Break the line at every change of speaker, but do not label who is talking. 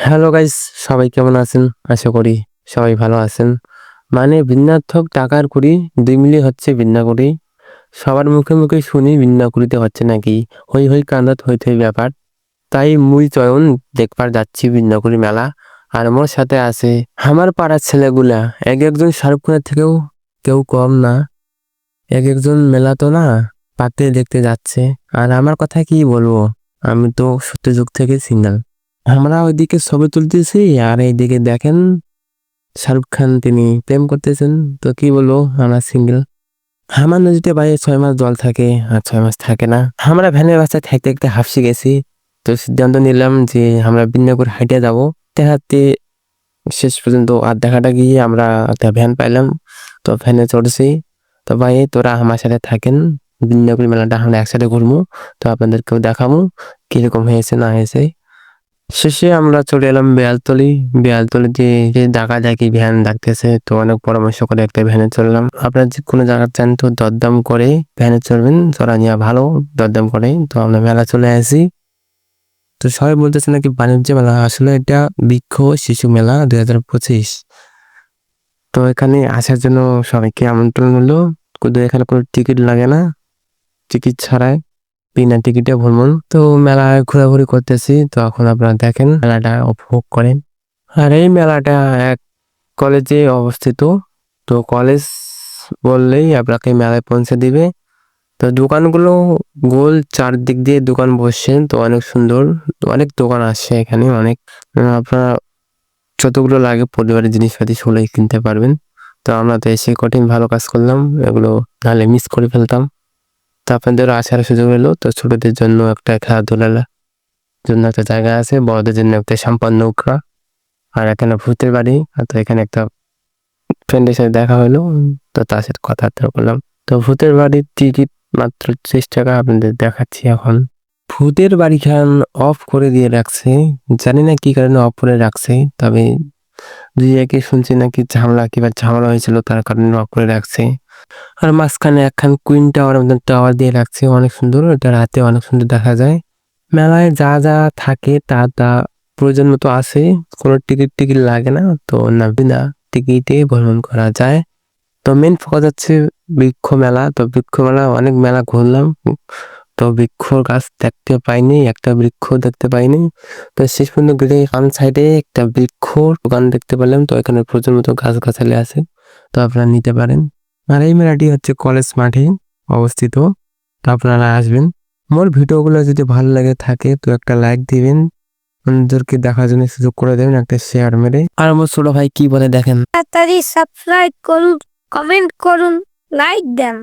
Hello guys, সবাই কেমন আছেন? আশা করি সবাই ভালো আছেন। মানে ভিন্নাত্মক টাকার কুড়ি ২ মিলিয়ে হচ্ছে ভিন্নাকুড়ি। সবার মুখে মুখে শুনি ভিন্নাকুড়িতে হচ্ছে নাকি হই হই কান্দাত হই থই ব্যাপার। তাই মুই চয়ন দেখবার যাচ্ছি ভিন্নাকুড়ি মেলা। আর মোর সাথে আছে আমার পাড়ার ছেলেগুলা। একজন শাহরুখ খানের থেকেও কেউ কম না। একজন মেলা তো না পাতে দেখতে যাচ্ছে। আর আমার কথা কি বলবো, আমি তো সত্যযুগ থেকে সিঙ্গেল। আমরা ওইদিকে ছবি তুলতেছি আর এইদিকে দেখেন শাহরুখ খান তিনি প্রেম করতেছেন। তো কি বলবো, আমরা সিঙ্গেল। আমার নদীতে বাইরে 6 মাস জল থাকে আর 6 মাস থাকে না। আমরা ভ্যানের বাসায় থাকতে থাকতে হাঁপসে গেছি। তো সিদ্ধান্ত নিলাম যে আমরা বিন্যাকুর হাইটে যাবো। দেখাতে শেষ পর্যন্ত আর দেখাটা গিয়ে আমরা একটা ভ্যান পাইলাম। তো ভ্যানে চড়ছি। তো ভাই তোরা আমার সাথে থাকেন, বিন্যাকুড়ি মেলাটা আমরা একসাথে ঘুরবো। তো আপনাদেরকেও দেখাবো কিরকম হয়েছে না হয়েছে। শেষে আমরা চলে এলাম বেয়ালতলি। বেয়ালতলিতে যে ডাকাডাকি ভ্যান ডাকতেছে, তো অনেক পরামর্শ করে একটা ভ্যানে চললাম। আপনারা যে কোনো জায়গা চান তো দরদাম করে ভ্যানে চড়বেন, চড়া নিয়ে ভালো দরদাম করে। তো আমরা মেলা চলে আসি। তো সবাই বলতেছে নাকি বাণিজ্য মেলা, আসলে এটা বৃক্ষ শিশু মেলা 2025। তো এখানে আসার জন্য সবাইকে আমন্ত্রণ হলো। কিন্তু এখানে কোনো টিকিট লাগে না, টিকিট ছাড়াই বিনা টিকিটে ভ্রমণ। তো মেলায় ঘোরাঘুরি করতেছি, তো এখন আপনারা দেখেন মেলাটা উপভোগ করেন। আর এই মেলাটা এক কলেজে অবস্থিত। তো কলেজ বললেই আপনাকে মেলায় পৌঁছে দিবে। তো দোকানগুলো গোল চারদিক দিয়ে দোকান বসছেন, তো অনেক সুন্দর। অনেক দোকান আসছে এখানে, অনেক আপনারা যতগুলো লাগে পরিবারের জিনিসপাতি সেগুলোই কিনতে পারবেন। তো আমরা তো এসে কঠিন ভালো কাজ করলাম, এগুলো নাহলে মিস করে ফেলতাম। তো আপনাদেরও আসার সুযোগ এলো। তো ছোটদের জন্য একটা খেলাধুলার জন্য একটা জায়গা আছে, বড়দের জন্য একটা সাম্পান নৌকা। আর এখানে ভূতের বাড়ি। তো এখানে একটা ফ্রেন্ডের সাথে দেখা হলো, তো তার সাথে কথাবার্তা বললাম। তো ভূতের বাড়ির টিকিট মাত্র 30 টাকা, আপনাদের দেখাচ্ছি এখন। ভূতের বাড়ি খান অফ করে দিয়ে রাখছে, জানি না কি কারণে অফ করে রাখছে। তবে দুই একে শুনছি নাকি ঝামেলা হয়েছিল, তার কারণে অফ করে রাখছে। আর মাঝখানে একখান কুইন টাওয়ার মতন টাওয়ার দিয়ে রাখছে, অনেক সুন্দর। এটা রাতে অনেক সুন্দর দেখা যায়। মেলায় যা যা থাকে তা প্রয়োজন মতো আছে, কোনো টিকিট লাগে না। তো না বিনা টিকিটে ভ্রমণ করা যায়। তো মেন ফোকাস হচ্ছে বৃক্ষ মেলা। তো বৃক্ষ মেলা অনেক মেলা ঘুরলাম, তো বৃক্ষ গাছ দেখতে পাইনি, একটা বৃক্ষ দেখতে পাইনি। তো শেষ পর্যন্ত গেলে ডান সাইডে একটা বৃক্ষ দোকান দেখতে পেলাম। তো এখানে প্রচুর মতো গাছগাছালি আছে, তো আপনারা নিতে পারেন। আর এই মেলাটি হচ্ছে কলেজ মাঠে অবস্থিত। তো আপনারা আসবেন। মোর ভিডিওগুলো যদি ভালো লাগে থাকে তো একটা লাইক দিবেন, অন্যদেরকে দেখার জন্য সুযোগ করে দেবেন একটা শেয়ার মেরে। আর আমার ছোট ভাই কি বলে দেখেন।
তাড়াতাড়ি সাবস্ক্রাইব করুন, কমেন্ট করুন, লাইক দেন।